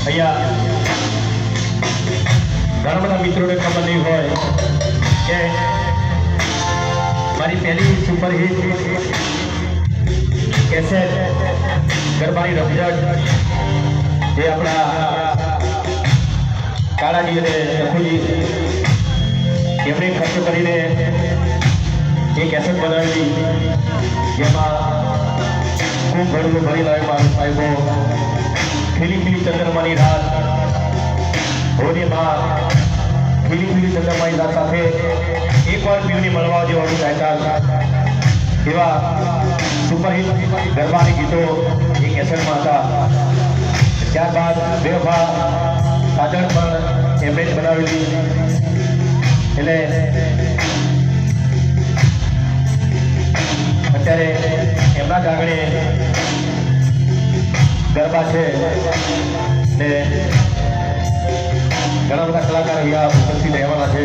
અહીંયા ઘણા બધા મિત્રોને ખબર નહીં હોય કે મારી પહેલી સુપરહિટ કેસેટ ગરબાની રમઝટ જે આપણા કાળાજી અને લખુજી એમણે ખર્ચ કરીને એ કેસેટ બનાવેલી, જેમાં ખૂબ ઘણું ભરી લાવે મારું સાહેબો, ખીલી ખીલી ચંદ્રમાની રાત, હોળીમાં ખીલી ખીલી ચંદ્રમાની રાત સાથે એકવાર પીવની મળવા જેવાનું ગાયતા એવા સુપરહિટ ગરબાની ગીતો એ કેસેટમાં હતા. ત્યારબાદ બેવફા પાછળ પણ એમણે જ બનાવેલી, એટલે અત્યારે એમના જ આંગણે ગરબા છે ને ઘણા બધા કલાકાર અહીંયા ઉપસ્થિત રહેવાના છે.